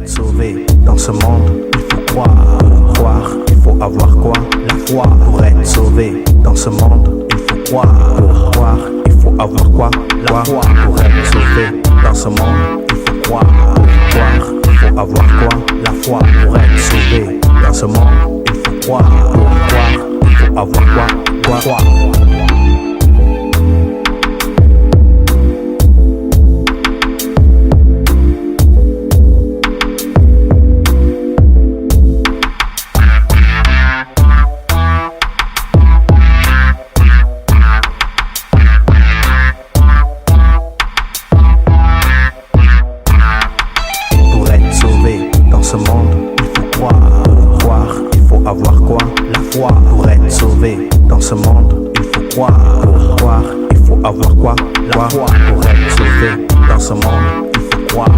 être sauvé dans ce monde, il faut croire. Croire, il faut avoir quoi? La foi. Pour être sauvé dans ce monde, il faut croire. Pour croire, il faut avoir quoi? La foi. Pour être sauvé dans ce monde, il faut croire. Pour croire, il faut avoir quoi? La foi. Pour être sauvé dans ce monde, il faut croire. Pour croire, il faut avoir quoi? Croire. Ce monde, il faut croire. Croire, il faut avoir quoi? La foi. Pour être sauvé dans ce monde, il faut croire. Pour croire, il faut avoir quoi? La foi. Pour être sauvé dans ce monde, il faut croire.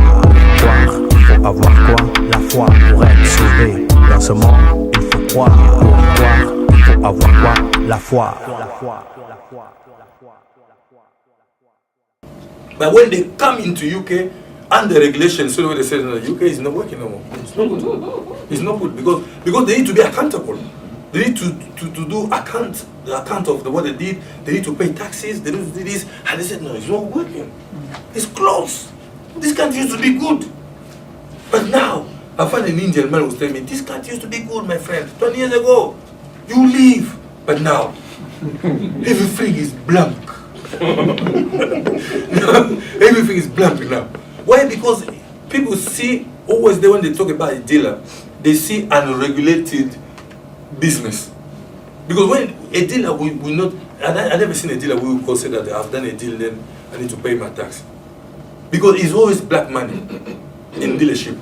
Croire, il faut avoir quoi? La foi. Pour être sauvé dans ce monde, il faut croire. Pour croire, il faut avoir quoi? La foi. But when they come into UK, and the regulations, so they say no, the UK is not working no more. It's not good. It's not good because they need to be accountable. They need to do account of what they did. They need to pay taxes. They need to do this, and they said no, it's not working. It's closed. This country used to be good, but now I find an Indian man who was telling me this country used to be good, my friend. 20 years ago, you leave, but now everything is blank. Everything is blank now. Why? Because people see, always there when they talk about a dealer, they see unregulated business. Because when a dealer will not, I never seen a dealer who will consider that I've done a deal, then I need to pay my tax. Because it's always black money in dealership.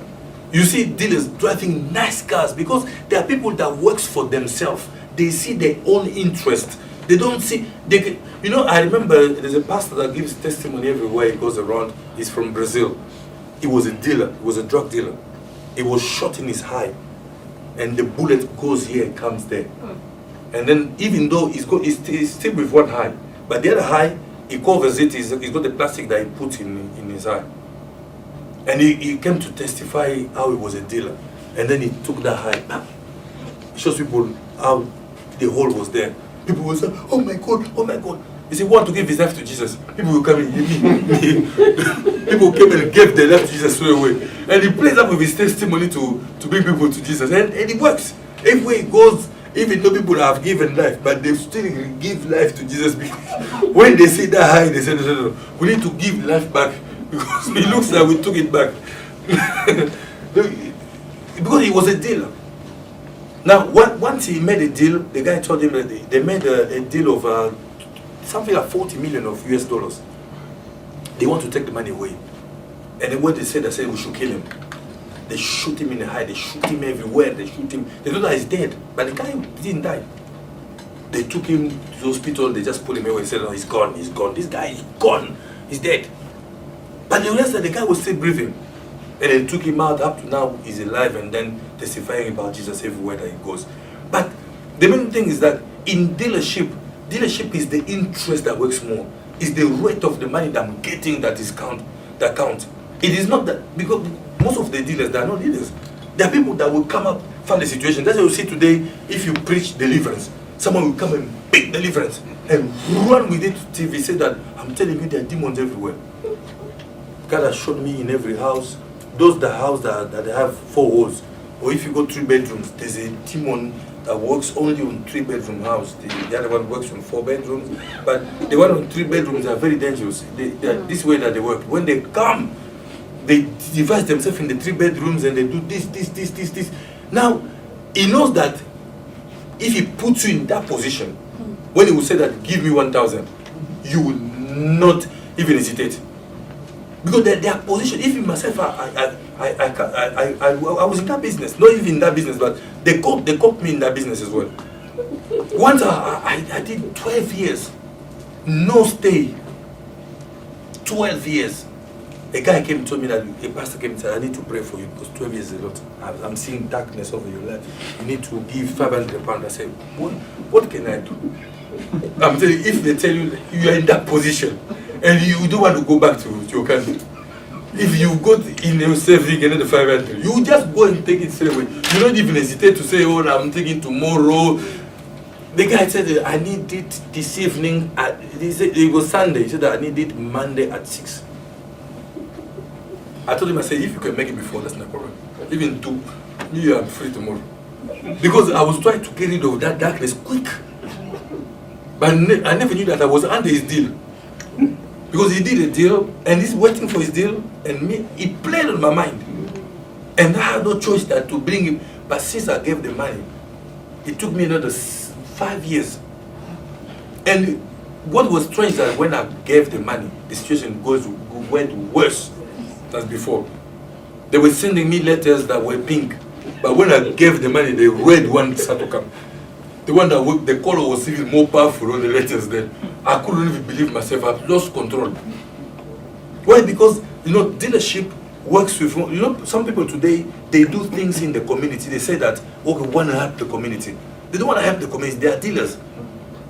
You see dealers driving nice cars because there are people that works for themselves. They see their own interest. They don't see, I remember there's a pastor that gives testimony everywhere he goes around. He's from Brazil. He was a dealer, he was a drug dealer. He was shot in his eye, and the bullet goes here and comes there. And then even though he's still with one eye, but the other eye, he covers it, he's got the plastic that he put in his eye. And he came to testify how he was a dealer. And then he took that eye, he shows people how the hole was there. People will say, oh my God, oh my God. He said, want to give his life to Jesus. People will come in, people came and gave their life to Jesus straight away. And he plays up with his testimony to bring people to Jesus. And it works. Everywhere he goes, even though people have given life, but they still give life to Jesus. Because when they see that high, they say, no, we need to give life back. Because it looks like we took it back. Because he was a dealer. Now, once he made a deal, the guy told him that they made a deal of something like 40 million of US dollars. They want to take the money away. And then what they said we should kill him. They shoot him in the head, they shoot him everywhere, they shoot him. They thought that he's dead, but the guy didn't die. They took him to the hospital, they just put him away and said, oh, he's gone, he's gone. This guy is gone, he's dead. But they realized that the guy was still breathing. And they took him out, up to now he's alive and then testifying about Jesus everywhere that he goes. But the main thing is that in dealership is the interest that works more. It's the rate of the money that I'm getting that counts. It is not that, because most of the dealers, they are not dealers. There are people that will come up from the situation. That's why you see today, if you preach deliverance, someone will come and pick deliverance and run with it to TV, say that, I'm telling you, there are demons everywhere. God has showed me in every house, those that have 4 walls, or if you go 3 bedrooms, there's a demon that works only on 3-bedroom house. The other one works on 4 bedrooms, but the one on 3 bedrooms are very dangerous. This way that they work. When they come, they divide themselves in the 3 bedrooms and they do this. Now, he knows that if he puts you in that position, when he will say that, give me 1,000, you will not even hesitate. Because their position, even myself, I was in that business, not even in that business, but they caught me in that business as well. Once I did 12 years, no stay, 12 years. A guy came and told me that, a pastor came and said, I need to pray for you because 12 years is a lot. I'm seeing darkness over your life. You need to give £500. I said, what can I do? I'm telling you, if they tell you that you are in that position and you don't want to go back to your country, If you go in a saving and the 500, you just go and take it straight away. You don't even hesitate to say, oh, I'm taking tomorrow. The guy said, I need it this evening. It was Sunday. He said, I need it Monday at 6. I told him, I said, if you can make it before, that's no problem. Even 2, you are free tomorrow. Because I was trying to get rid of that darkness quick. But I never knew that I was under his deal. Because he did a deal, and he's waiting for his deal, and me, he played on my mind. And I had no choice than to bring him. But since I gave the money, it took me another 5 years. And what was strange that when I gave the money, the situation went worse than before. They were sending me letters that were pink, but when I gave the money, the red one started to come. The one that worked, the color was even more powerful on the letters then. I couldn't even believe myself. I've lost control. Why? Because, dealership works with, some people today, they do things in the community. They say that, okay, we want to help the community. They don't want to help the community. They are dealers.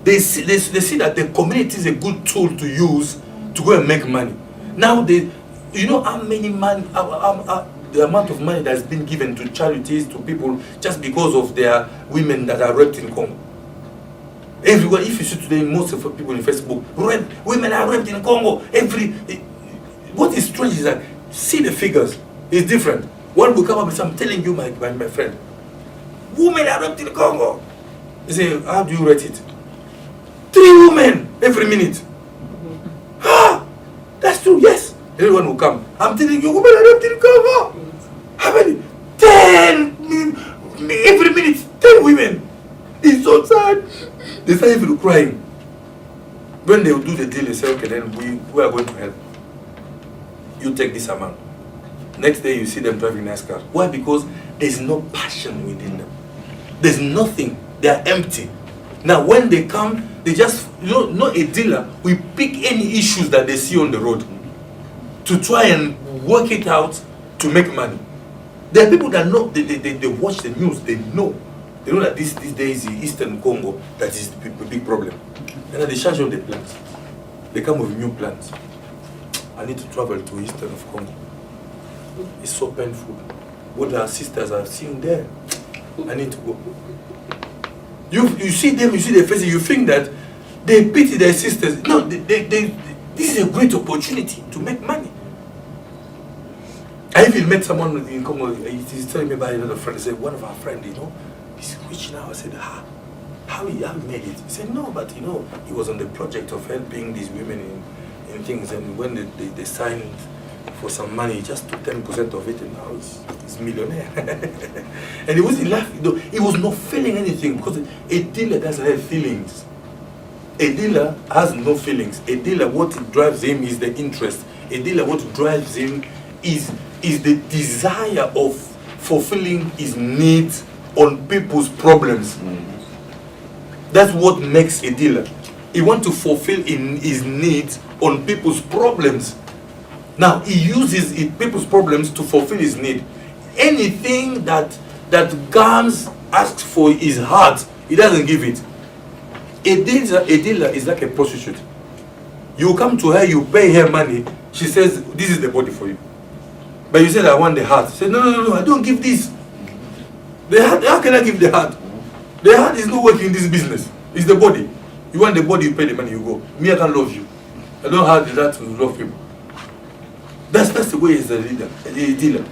They see that the community is a good tool to use to go and make money. Now, how many money, the amount of money that's been given to charities, to people, just because of their women that are raped in Congo. Everywhere, if you see today, most of the people in Facebook, women are raped in Congo. What is strange is that, see the figures, it's different. One will come up and say, I'm telling you, my friend, women are raped in Congo. You say, how do you rate it? 3 women every minute. That's true, yes. Everyone will come. I'm telling you, women are raped in Congo. How many? 10 every minute. 10 women. It's so sad. They start even crying. When they will do the deal, they say, okay, then we are going to help. You take this amount. Next day you see them driving nice cars. Why? Because there's no passion within them. There's nothing. They are empty. Now when they come, they just, not a dealer, we pick any issues that they see on the road to try and work it out to make money. There are people that know, they watch the news, they know that these days in Eastern Congo, that is the big problem. And then they charge all the plans. They come with new plans. I need to travel to Eastern of Congo. It's so painful. What our sisters are seeing there, I need to go. You see them, you see their faces, you think that they pity their sisters. No, this is a great opportunity to make money. I even met someone in Congo, he's telling me about another friend. He said, one of our friends, he's rich now. I said, how he made it? He said, no, but he was on the project of helping these women in things, and when they signed for some money, he just took 10% of it, and now he's millionaire. And he wasn't laughing, he was not feeling anything, because a dealer doesn't have feelings. A dealer has no feelings. A dealer, what drives him is the interest. A dealer, what drives him is the desire of fulfilling his needs on people's problems. That's what makes a dealer. He wants to fulfill his needs on people's problems. Now, he uses people's problems to fulfill his need. Anything that Gams asks for his heart, he doesn't give it. A dealer is like a prostitute. You come to her, you pay her money, she says, this is the body for you. But you said, I want the heart. She said, no, I don't give this. The heart, how can I give the heart? The heart is not working in this business. It's the body. You want the body, you pay the money, you go. Me, I can love you. I don't have the heart to love people. That's the way as a leader, a dealer.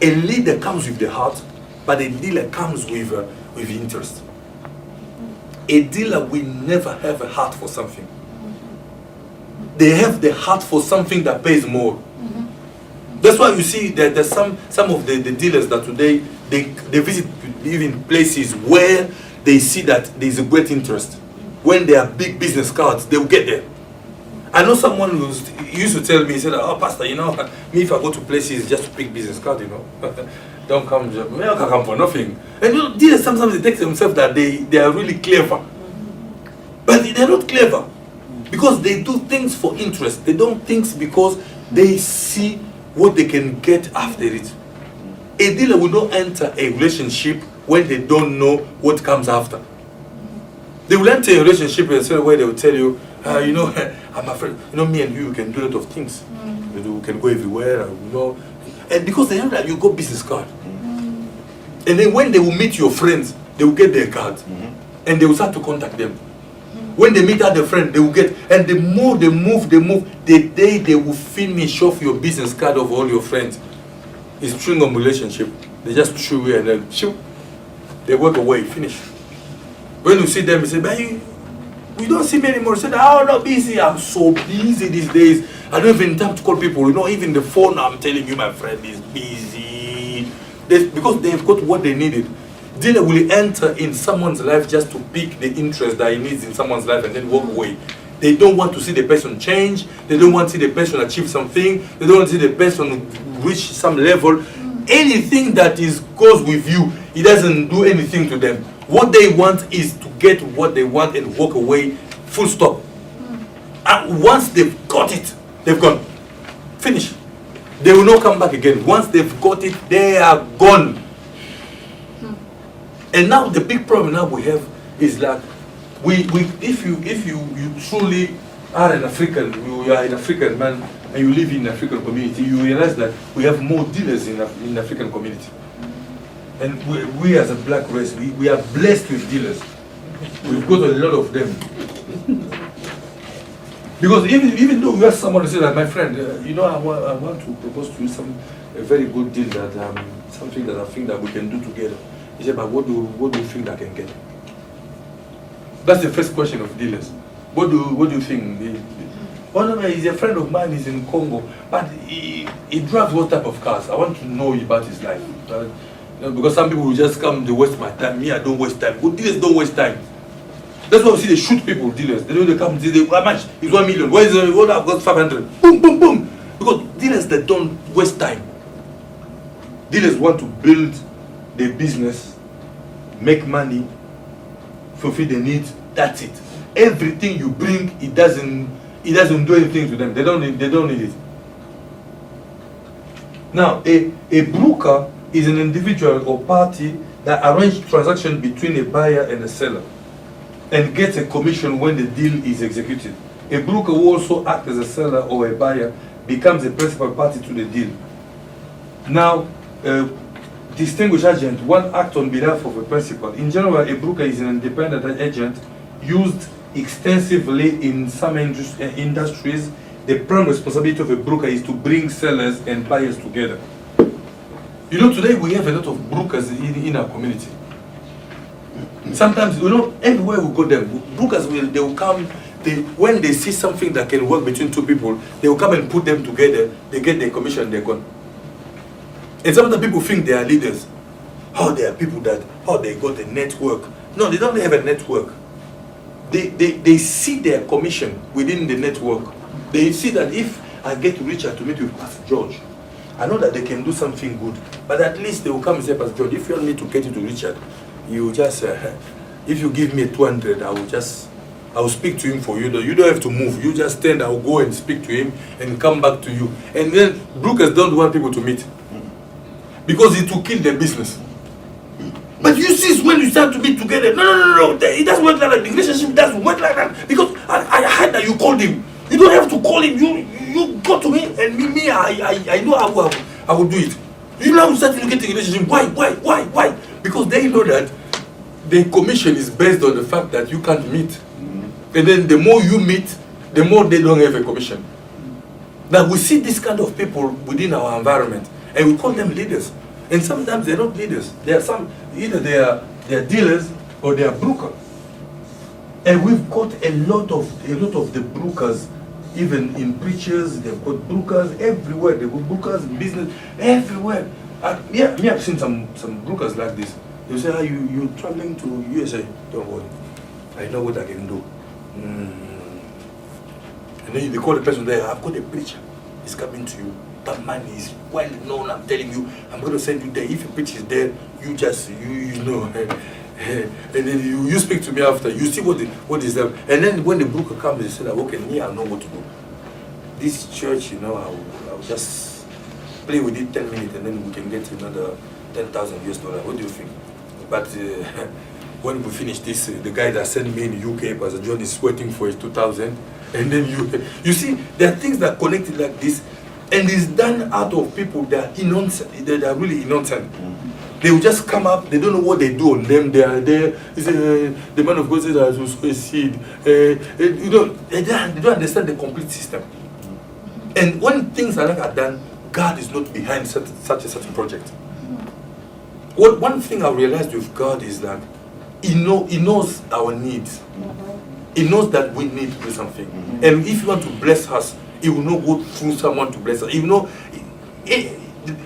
A leader comes with the heart, but a dealer comes with interest. A dealer will never have a heart for something. They have the heart for something that pays more. That's why you see that there's some of the dealers that today they visit even places where they see that there's a great interest. When there are big business cards, they will get there. I know someone who used to tell me, he said, oh, Pastor, me if I go to places just to pick business card, don't come, me I can come for nothing. And dealers sometimes they take themselves that they are really clever. But they're not clever. Because they do things for interest. They don't think because they see what they can get after it. A dealer will not enter a relationship when they don't know what comes after. They will enter a relationship in a certain way, they will tell you, I'm afraid, me and you can do a lot of things. You can go everywhere, And because they know that you got business card. And then when they will meet your friends, they will get their card. And they will start to contact them. When they meet other friends, they will get, and the more they move, the day they will finish off your business card of all your friends. It's string of relationship. They just chew away and then shoot. They work away, finish. When you see them, you say, "Man, we don't see me anymore." You say, "I'm not busy. I'm so busy these days. I don't even have time to call people. Even the phone, I'm telling you, my friend is busy." Because they've got what they needed. Dealer will enter in someone's life just to pick the interest that he needs in someone's life and then walk away. They don't want to see the person change. They don't want to see the person achieve something. They don't want to see the person reach some level. Anything that goes with you, it doesn't do anything to them. What they want is to get what they want and walk away, full stop. And once they've got it, they've gone. Finish. They will not come back again. Once they've got it, they are gone. And now the big problem now we have is that if you truly are an African, you are an African man and you live in an African community, you realize that we have more dealers in the African community. And we as a black race, we are blessed with dealers. We've got a lot of them. Because even though you ask someone to say that, my friend, I want to propose to you a very good deal that something that I think that we can do together. He said, "But what do you think I can get?" That's the first question of dealers. What do you think? He's a friend of mine. He's in Congo, but he drives what type of cars? I want to know about his life. Because some people will just come, they waste my time. Me, I don't waste time. Good dealers don't waste time. That's why we see they shoot people, dealers. They come, they how much? It's 1 million. Where is it? What I've got 500. Boom, boom, boom. Because dealers, they don't waste time. Dealers want to build their business, make money, fulfill the needs. That's it. Everything you bring, it doesn't do anything to them. They don't need it. Now, a broker is an individual or party that arranges transaction between a buyer and a seller and gets a commission when the deal is executed. A broker who also acts as a seller or a buyer becomes a principal party to the deal. Now, distinguished agent, one act on behalf of a principal. In general, a broker is an independent agent used extensively in some industries. The prime responsibility of a broker is to bring sellers and buyers together. Today we have a lot of brokers in our community. Sometimes, everywhere we go there, brokers they will come, when they see something that can work between two people, they will come and put them together, they get their commission, they're gone. And some of the people think they are leaders. They are people that, they got a network. No, they don't have a network. They see their commission within the network. They see that if I get Richard to meet with Pastor George, I know that they can do something good. But at least they will come and say, "Pastor George, if you want me to get you to Richard, you just, if you give me 200, I will speak to him for you. You don't have to move. You just stand, I will go and speak to him and come back to you." And then brokers don't want people to meet because it will kill their business. But you see, when you start to meet together, no, it doesn't work like that. The relationship doesn't work like that. Because I heard that you called him. You don't have to call him. You go to him, and me, I know how I will do it. You now start to get the relationship. Why? Because they know that the commission is based on the fact that you can't meet. And then the more you meet, the more they don't have a commission. Now we see this kind of people within our environment, and we call them leaders. And sometimes they're not leaders. Either they are dealers or they are brokers. And we've got a lot of the brokers, even in preachers. They've got brokers everywhere. They've got brokers in business everywhere. I've seen some brokers like this. They say, you're traveling to USA. Don't worry, I know what I can do. And then they call the person there. I've got a preacher. He's coming to you. That man is well known. I'm telling you, I'm going to send you there. If your preacher is there, you just you know. And then you speak to me after. You see what is that. And then when the broker comes, they say that, okay, me, I know what to do. This church, I'll just play with it 10 minutes, and then we can get another $10,000. What do you think? But when we finish this, the guy that sent me in the UK, Pastor John, is waiting for his 2,000. And then you see, there are things that connected like this. And it's done out of people that are innocent, that are really innocent. They will just come up, they don't know what they do on them. They are there. The man of God says that will sow a seed. They don't understand the complete system. And when things like that are done, God is not behind such a certain project. One thing I realized with God is that He knows our needs. He knows that we need to do something. And if He wants to bless us, He will not go through someone to bless us. He will not,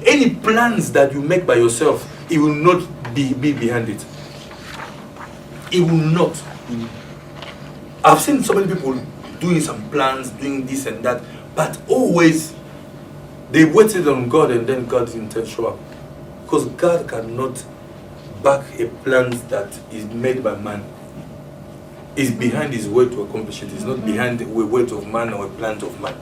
any plans that you make by yourself, He will not be behind it. He will not. I've seen so many people doing some plans, doing this and that, but always they waited on God and then God didn't show up. Because God cannot back a plan that is made by man. It's behind His word to accomplish it. It's not behind the word of man or a plan of man.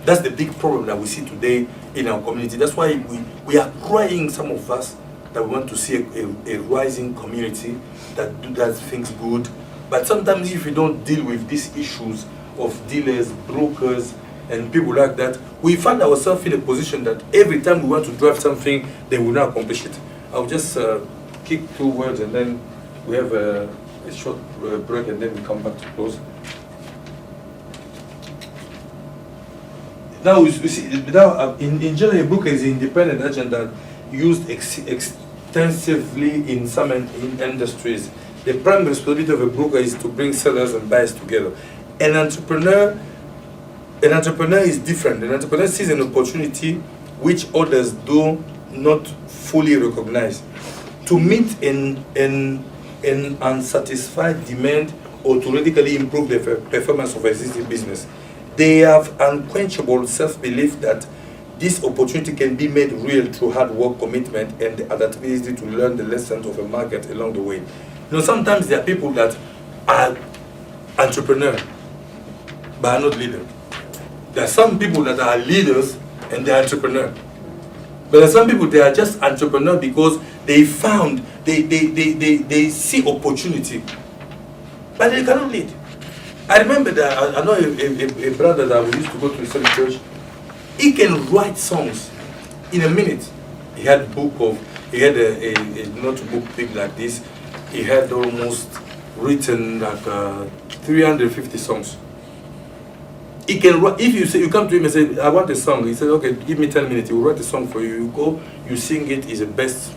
That's the big problem that we see today in our community. That's why we are crying, some of us, that we want to see a rising community that does things good. But sometimes if we don't deal with these issues of dealers, brokers, and people like that, we find ourselves in a position that every time we want to drive something, they will not accomplish it. I'll just kick 2 words and then we have a short break and then we come back to close. Now, we see, in general, a broker is an independent agent that used extensively in some industries. The primary responsibility of a broker is to bring sellers and buyers together. An entrepreneur is different. An entrepreneur sees an opportunity which others do not fully recognize to meet an unsatisfied demand or to radically improve the performance of existing business. They have unquenchable self-belief that this opportunity can be made real through hard work, commitment, and the adaptability to learn the lessons of a market along the way. You know, sometimes there are people that are entrepreneurs, but are not leaders. There are some people that are leaders and they are entrepreneurs. But there are some people that are just entrepreneurs because they found, they see opportunity, but they cannot lead. I remember that I know a brother that we used to go to the same church. He can write songs in a minute. He had a notebook big like this. He had almost written like 350 songs. He can write. If you come to him and say, "I want a song," he says, "Okay, give me 10 minutes. He will write a song for you. You go, you sing it. It's the best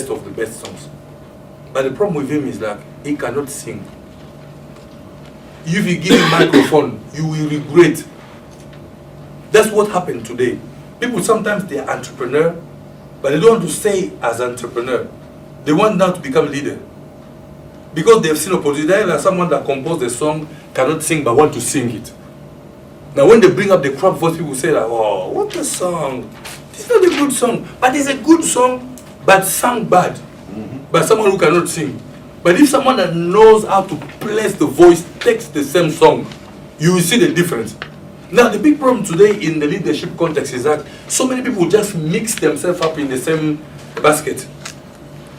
of the best songs." But the problem with him is that he cannot sing. If you give him a microphone, you will regret. That's what happened today. People sometimes they are entrepreneur, but they don't want to stay as entrepreneur. They want now to become leader. Because they've seen opportunity. Like someone that composed a song cannot sing but want to sing it. Now when they bring up the crowd voice, people say like, "Oh, what a song. It's not a good song." But it's a good song, but sung bad. By someone who cannot sing. But if someone that knows how to place the voice takes the same song, you will see the difference. Now the big problem today in the leadership context is that so many people just mix themselves up in the same basket.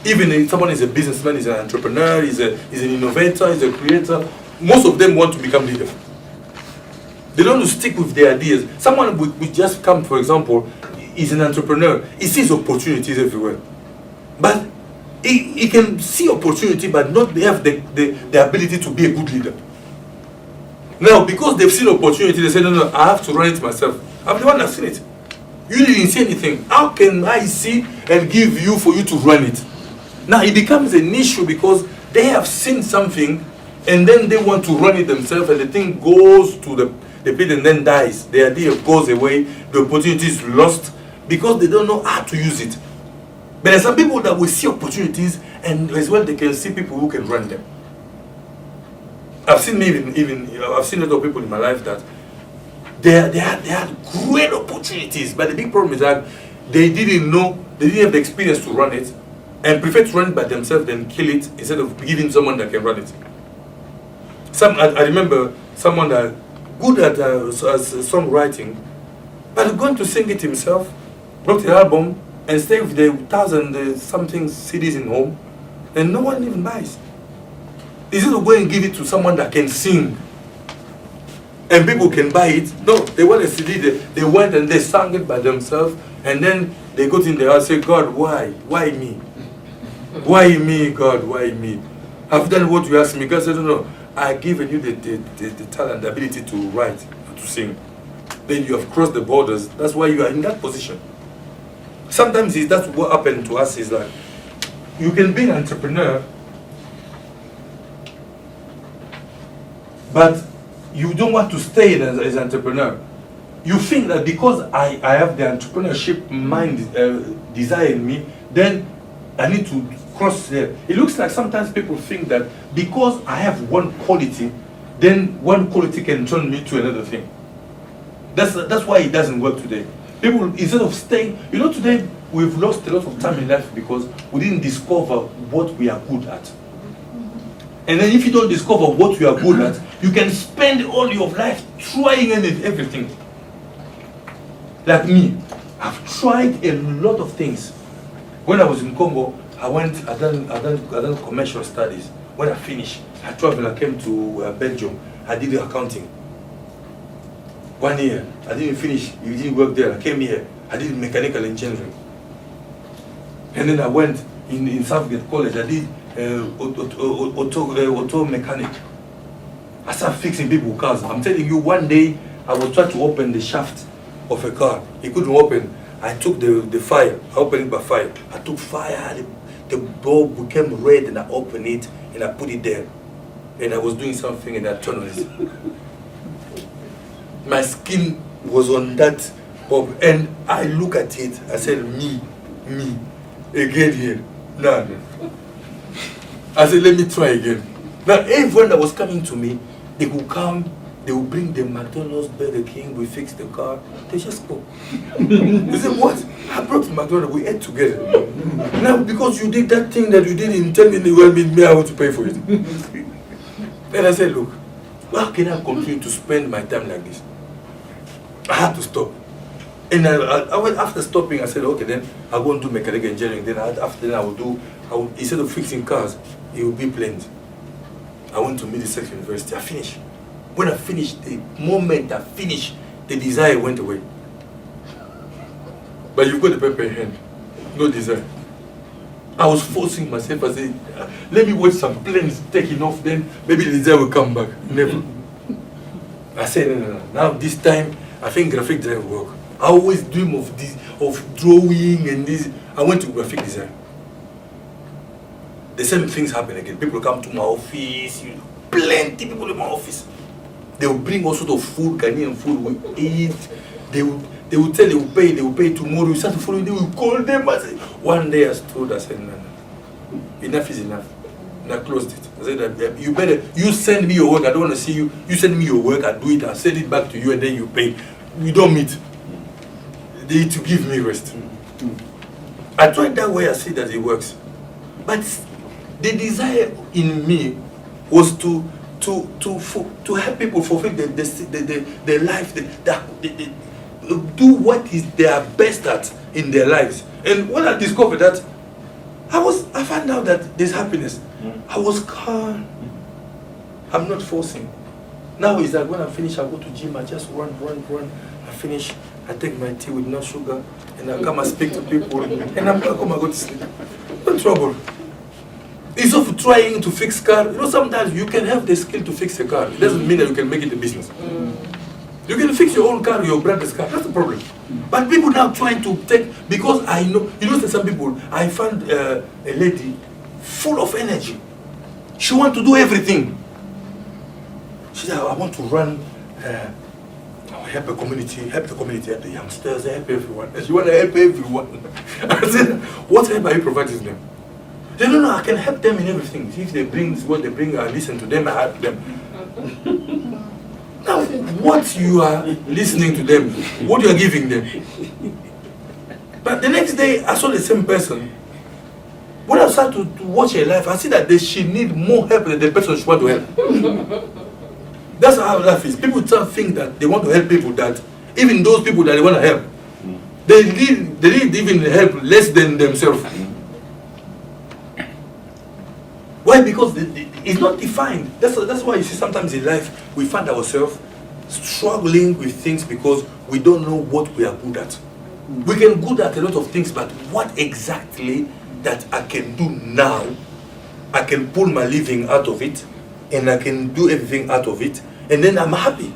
Even if someone is a businessman, is an entrepreneur, is an innovator, is a creator, most of them want to become leader. They don't want to stick with their ideas. Someone would just come, for example, is an entrepreneur. He sees opportunities everywhere. But he can see opportunity but not have the ability to be a good leader. Now, because they've seen opportunity, they say, no, I have to run it myself. I'm the one that's seen it. You didn't see anything. How can I see and give you for you to run it? Now, it becomes an issue because they have seen something and then they want to run it themselves and the thing goes to the pit and then dies. The idea goes away, the opportunity is lost because they don't know how to use it. But there are some people that will see opportunities and as well they can see people who can run them. I've seen I've seen a lot of people in my life that they had great opportunities, but the big problem is that they didn't have the experience to run it and prefer to run it by themselves than kill it instead of giving someone that can run it. I remember someone that good at songwriting, but going to sing it himself, wrote the album and stay with the 1,000-something CDs in home, and no one even buys. Instead of going and give it to someone that can sing. and people can buy it. No, they want a CD. They went and they sang it by themselves, and then they got in there and say, God, why? Why me? Why me, God? Why me? I've done what you asked me. God said, no, I've given you the talent, the ability to write, to sing. Then you have crossed the borders. That's why you are in that position. Sometimes that's what happened to us is that you can be an entrepreneur, but you don't want to stay as an entrepreneur. You think that because I have the entrepreneurship mind desire in me, then I need to cross there. It looks like sometimes people think that because I have one quality, then one quality can turn me to another thing. That's why it doesn't work today. People, instead of staying, today we've lost a lot of time in life because we didn't discover what we are good at. And then if you don't discover what you are good at, you can spend all your life trying everything. Like me, I've tried a lot of things. When I was in Congo, I done commercial studies. When I finished, I traveled, I came to Belgium, I did accounting. 1 year, I didn't finish, you didn't work there, I came here, I did mechanical engineering. And then I went in Southgate College, I did auto mechanic. I started fixing people's cars. I'm telling you, one day I was trying to open the shaft of a car. It couldn't open. I took the fire. I opened it by fire. I took fire. The bulb became red, and I opened it and I put it there. And I was doing something and I turned on it. My skin was on that bulb, and I look at it. I said, me, again here. No. I said, let me try again. Now, everyone that was coming to me, they would come, they would bring the McDonald's, Burger King, we fix the car, they just go. They said, what? I brought McDonald's, we ate together. Now, because you did that thing that you didn't tell me, me I want to pay for it. And I said, look, how can I continue to spend my time like this? I had to stop. And I went after stopping, I said, okay, then I'll go and do mechanical engineering. Then after that, instead of fixing cars, it will be planes. I went to Middlesex University. I finished. When I finished, the moment I finished, the desire went away. But you've got the paper in hand, no desire. I was forcing myself. I said, let me watch some planes taking off, then maybe the desire will come back. Never. I said, no. Now this time, I think graphic design will work. I always dream of this, of drawing and this. I went to graphic design. The same things happen again. People come to my office, plenty people in my office. They will bring all sort of food, Ghanaian food, we eat. They will tell, they will pay tomorrow. We start to follow, they will call them. I said, one day I stood, I said, no. Enough is enough. And I closed it. I said, you send me your work, I don't want to see you. You send me your work, I do it, I send it back to you, and then you pay. We don't meet. They need to give me rest. I tried that way, I see that it works. But the desire in me was to help people fulfill their life, do what is their best at in their lives. And when I discovered that, I found out that there's happiness. I was calm. I'm not forcing. Now it's like when I finish, I go to gym, I just run. I finish, I take my tea with no sugar, and I come and speak to people, and I'm back home, I go to sleep. No trouble. Instead of trying to fix car, sometimes you can have the skill to fix a car. It doesn't mean that you can make it a business. You can fix your own car, your brother's car. That's the problem. But people now trying to take, because I know, some people, I found a lady full of energy. She wants to do everything. She said, I want to run, help the community, help the youngsters, help everyone. And she wants to help everyone. I said, what help are you providing them? They don't know, I can help them in everything. If they bring what they bring, I listen to them, I help them. Now, what you are listening to them, what you are giving them. But the next day, I saw the same person. When I started to watch her life, I see that she need more help than the person she want to help. That's how life is. People think that they want to help people, that even those people that they want to help, they need even help less than themselves. Why? Because it's not defined. That's why you see sometimes in life we find ourselves struggling with things because we don't know what we are good at. We can good at a lot of things, but what exactly that I can do now, I can pull my living out of it, and I can do everything out of it, and then I'm happy.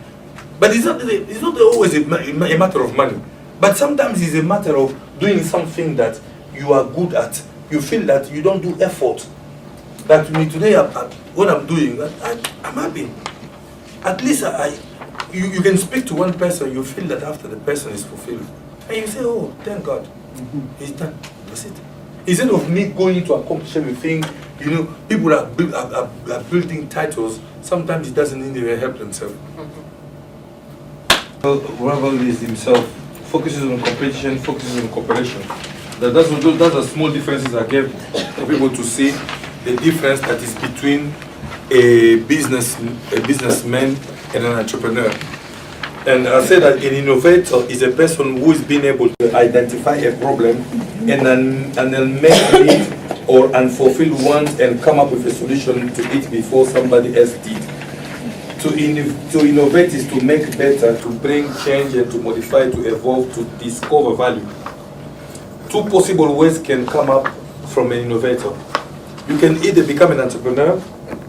But it's not always a matter of money. But sometimes it's a matter of doing something that you are good at. You feel that you don't do effort. Like me today, what I'm doing, I'm happy. At least you can speak to one person, you feel that after the person is fulfilled. And you say, oh, thank God. It's done. That's it. Instead of me going to accomplish everything, people are building titles. Sometimes it doesn't even help themselves. Ravel is himself, focuses on competition, focuses on cooperation. That's the small differences I gave for people to see the difference that is between a businessman and an entrepreneur. And I say that an innovator is a person who is being able to identify a problem and then make it or unfulfilled ones and come up with a solution to it before somebody else did. To innovate is to make better, to bring change and to modify, to evolve, to discover value. Two possible ways can come up from an innovator. You can either become an entrepreneur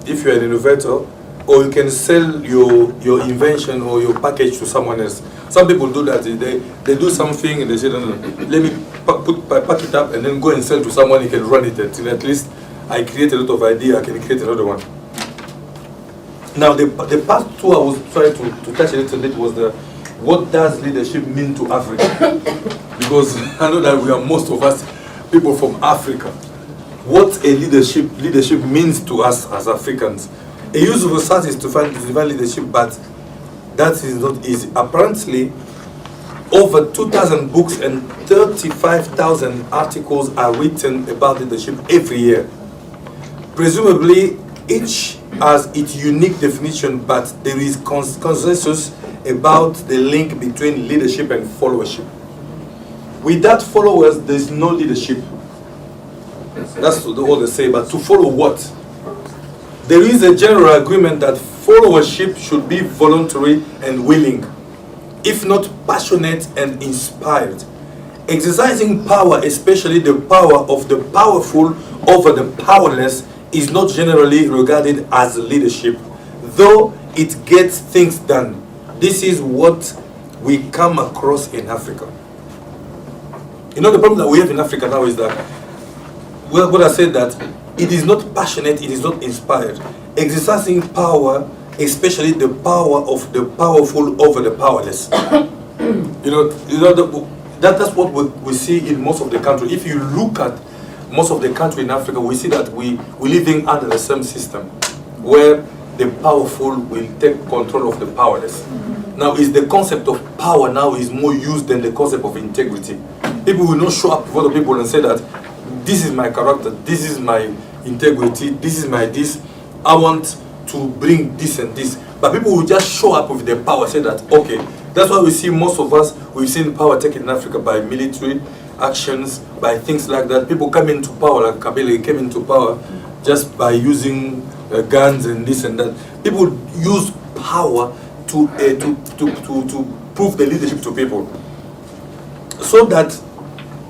if you're an innovator, or you can sell your invention or your package to someone else. Some people do that. They do something and they say, no, let me pack it up and then go and sell to someone who can run it until at least I create a lot of idea, I can create another one. Now the part two I was trying to touch a little bit was what does leadership mean to Africa? Because I know that we are most of us people from Africa. What a leadership means to us as Africans. A useful start is to find leadership, but that is not easy. Apparently, over 2,000 books and 35,000 articles are written about leadership every year. Presumably, each has its unique definition, but there is consensus about the link between leadership and followership. Without followers, there is no leadership. That's what they say, but to follow what? There is a general agreement that followership should be voluntary and willing, if not passionate and inspired. Exercising power, especially the power of the powerful over the powerless, is not generally regarded as leadership, though it gets things done. This is what we come across in Africa. The problem that we have in Africa now is that, well, what I said that it is not passionate, it is not inspired. Exercising power, especially the power of the powerful over the powerless. That's what we see in most of the country. If you look at most of the country in Africa, we see that we're living under the same system, where the powerful will take control of the powerless. Now, is the concept of power now is more used than the concept of integrity. People will not show up to other people and say that this is my character, this is my integrity, this is my this, I want to bring this and this. But people will just show up with their power, say that, okay. That's why we see most of us, we've seen power taken in Africa by military actions, by things like that. People come into power, like Kabila came into power just by using guns and this and that. People use power to prove the leadership to people. So that,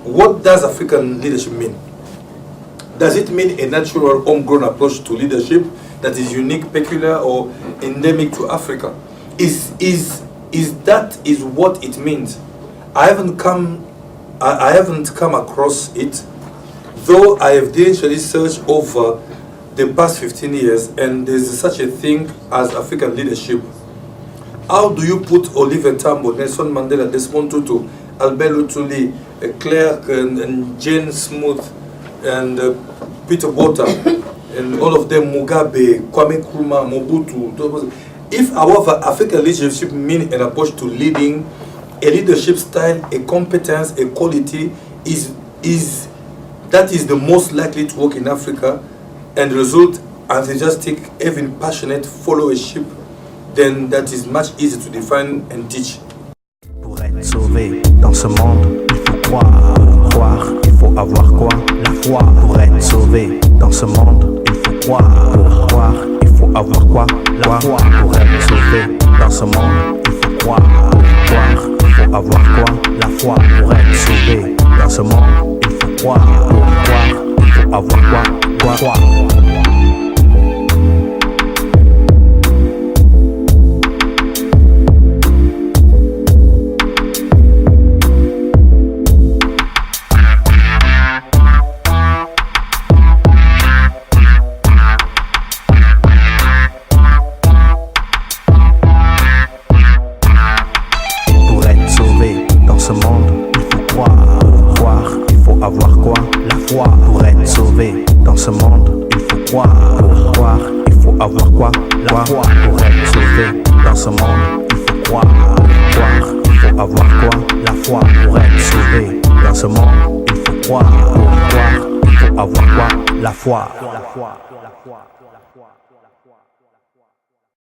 what does African leadership mean? Does it mean a natural homegrown approach to leadership that is unique, peculiar, or endemic to Africa? Is what it means? I haven't come across it, though I have done research over the past 15 years, and there's such a thing as African leadership. How do you put Oliver Tambo, Nelson Mandela, Desmond Tutu, Albert Luthuli, Claire and Jane Smoot, and Peter Botha, and all of them, Mugabe, Kwame Nkrumah, Mobutu. If, however, African leadership means an approach to leading, a leadership style, a competence, a quality, that is the most likely to work in Africa and result enthusiastic, even passionate followership, then that is much easier to define and teach. Pour être sauvé dans ce monde, il faut croire, il faut avoir quoi? La foi. Pour être sauvé dans ce monde, il faut croire, il faut avoir quoi? La foi. Pour être sauvé dans dans ce monde, il faut croire. Pour croire, il faut avoir quoi? La foi. Pour être sauvé dans ce monde, il faut croire. Pour croire, il faut avoir quoi? Quoi? Ce monde, il faut croire. Pour croire, il faut avoir quoi? La foi. Pour être sauvé dans ce monde, il faut croire. Pour croire, il faut avoir quoi? La foi. Pour être sauvé dans ce monde, il faut croire. Pour croire, il faut avoir quoi? La foi. Pour être sauvé dans ce monde, il faut croire. Pour croire, il faut avoir quoi? La foi.